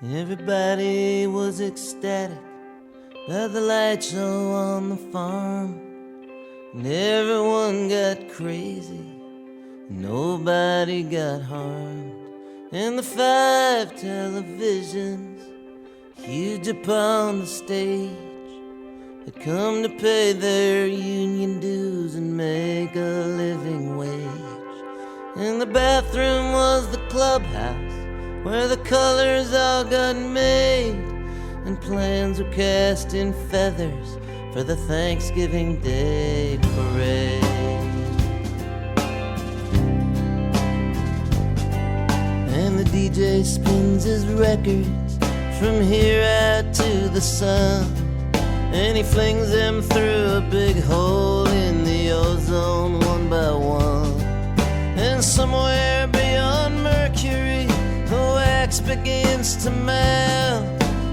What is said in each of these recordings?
Everybody was ecstatic about the light show on the farm, and everyone got crazy, nobody got harmed. And the 5 televisions, huge upon the stage, had come to pay their union dues and make a living wage. And the bathroom was the clubhouse, where the colors all got made, and plans were cast in feathers for the Thanksgiving Day parade. And the DJ spins his records from here out to the sun, and he flings them through a big hole in the ozone one by one. And somewhere beyond Mercury, the wax begins to melt,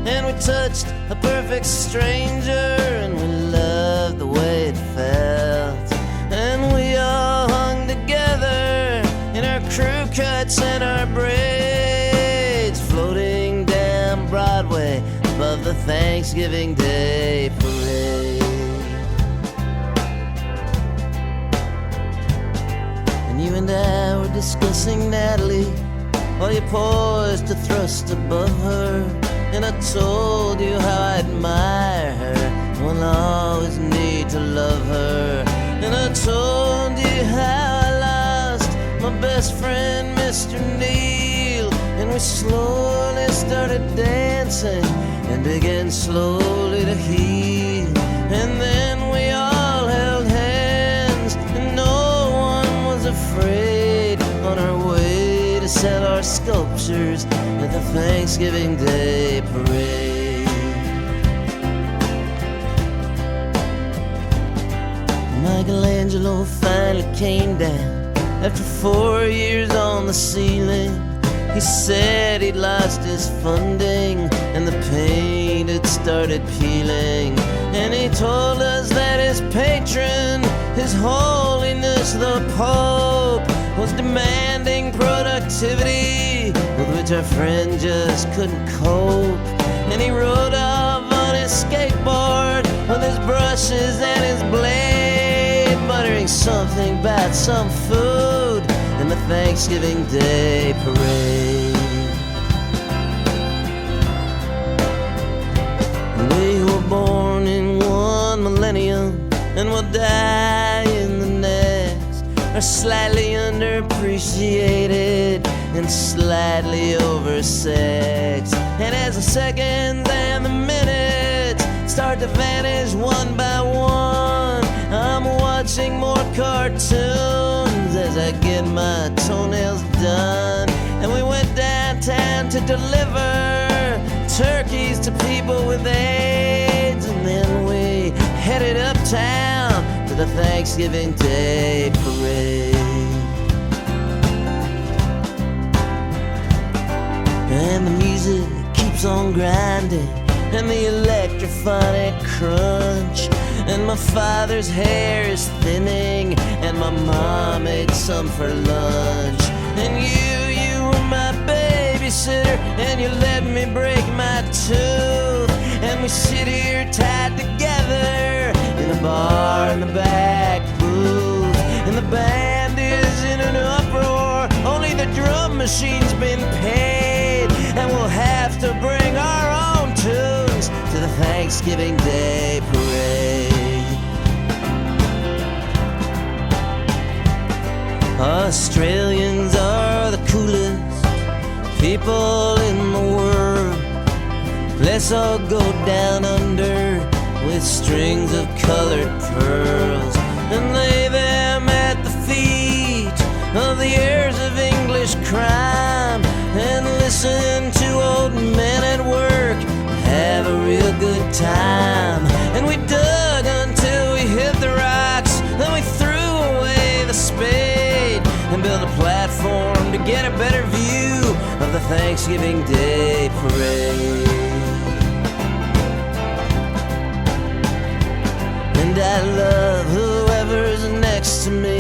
and we touched a perfect stranger, and we loved the way it felt. And we all hung together in our crew cuts and our braids, floating down Broadway above the Thanksgiving Day parade. And you and I were discussing Natalie while you poised to thrust above her, and I told you how I admire her, will always need to love her. And I told you how I lost my best friend, Mr. Neil, and we slowly started dancing and began slowly to heal. And then we all held hands, and no one was afraid, on our way to sell our sculptures at the Thanksgiving Day parade. Michelangelo finally came down after 4 years on the ceiling. He said he'd lost his funding and the paint had started peeling. And he told us that his patron, His Holiness the Pope, was demanding productivity with which our friend just couldn't cope. And he rode off on his skateboard with his brushes and his blade, muttering something about some food in the Thanksgiving Day parade. We were born in one millennium and will die in the next, are slightly underappreciated and slightly oversexed. And as the seconds and the minutes start to vanish one by one, I'm watching more cartoons as I get my toenails done. And we went downtown to deliver turkeys to people with AIDS, and then we headed uptown to the Thanksgiving Day parade. And the music keeps on grinding, and the electrophonic crunch, and my father's hair is thinning, and my mom ate some for lunch. And you were my babysitter, and you let me break my tooth, and we sit here tied together in a bar in the back booth. And the band is in an uproar, only the drum machine's been paid, and we'll have to bring our own tunes to the Thanksgiving Day parade. Australians are the coolest people in the world. Let's all go down under with strings of colored pearls and lay them at the feet of the heirs of English crime, and listen to old men at work have a real good time. And we dug until we hit the rocks, then we threw away the spade and built a platform to get a better view of the Thanksgiving Day parade. And I love whoever's next to me,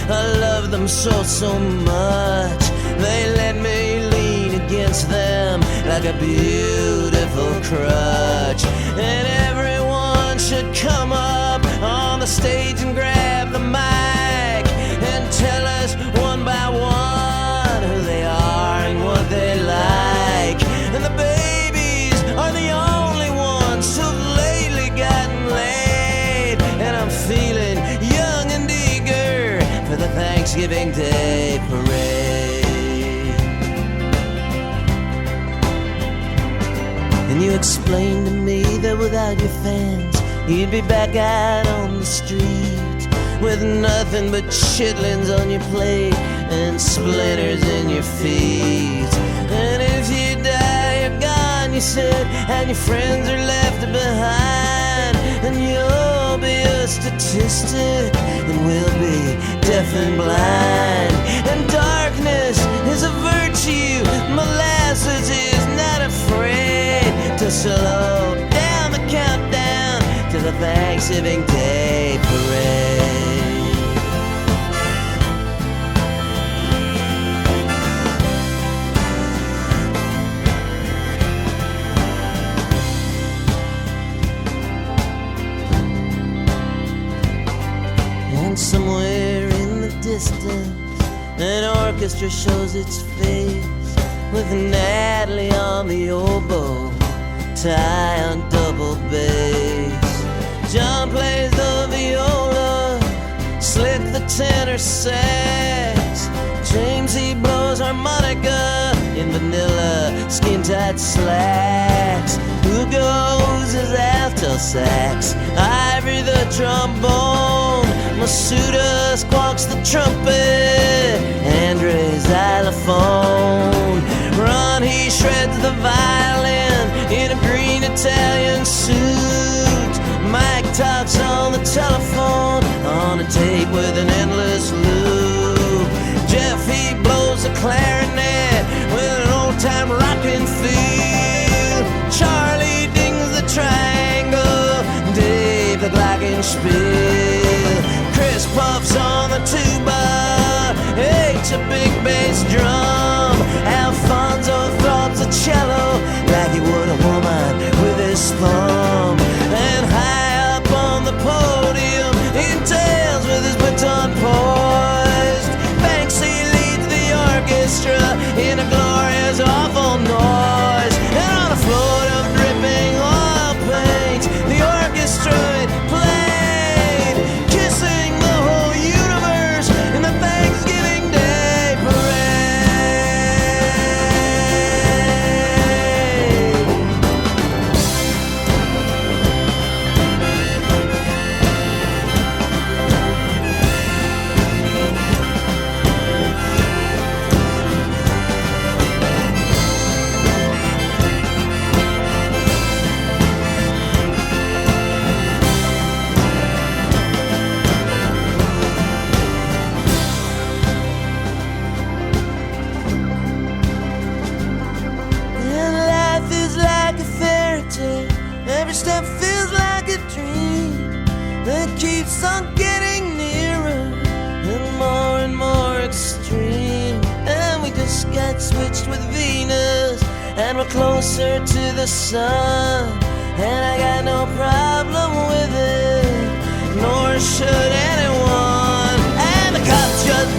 I love them so much. They let me lean against them like a beautiful crutch. And everyone should come up on the stage and grab the mic and tell us one by one who they are and what they like. And the babies are the only ones who've lately gotten laid. And I'm feeling young and eager for the Thanksgiving Day parade. And you explained to me that without your fans you'd be back out on the street with nothing but chitlins on your plate and splinters in your feet. And if you die, you're gone, you said, and your friends are left behind. And you'll be a statistic, and we'll be deaf and blind. And darkness is a virtue, molasses is not afraid to slow down the countdown to the Thanksgiving Day parade. And somewhere in the distance, an orchestra shows its face with Natalie on the oboe, Ty on double bass. John plays the viola, Slick the tenor sax. James, he blows harmonica in vanilla skin-tight slacks. Who goes as alto sax? Ivory the trombone, Masuda squawks the trumpet, Andre xylophone. Ron, he shreds the violin in a green Italian suit. Mike talks on the telephone on a tape with an endless loop. Jeff, he blows the clarinet with an old-time rockin' feel. Charlie dings the triangle, Dave the glockenspiel. Chris puffs on the tuba, H a big bass drum. Alfonso throbs the cello like he would a woman with his thumb. And high up on the podium, he tails with his baton poised. Banksy leads the orchestra in a glorious awful noise. And on a float of dripping oil paint, the orchestra it played, kissing the whole universe in the Thanksgiving Day parade. And life is like a fairy tale, every step feels like a dream that keeps on getting nearer and more extreme. And we just got switched with Venus, and we're closer to the sun. And I got no problem with it, nor should anyone. And the cops just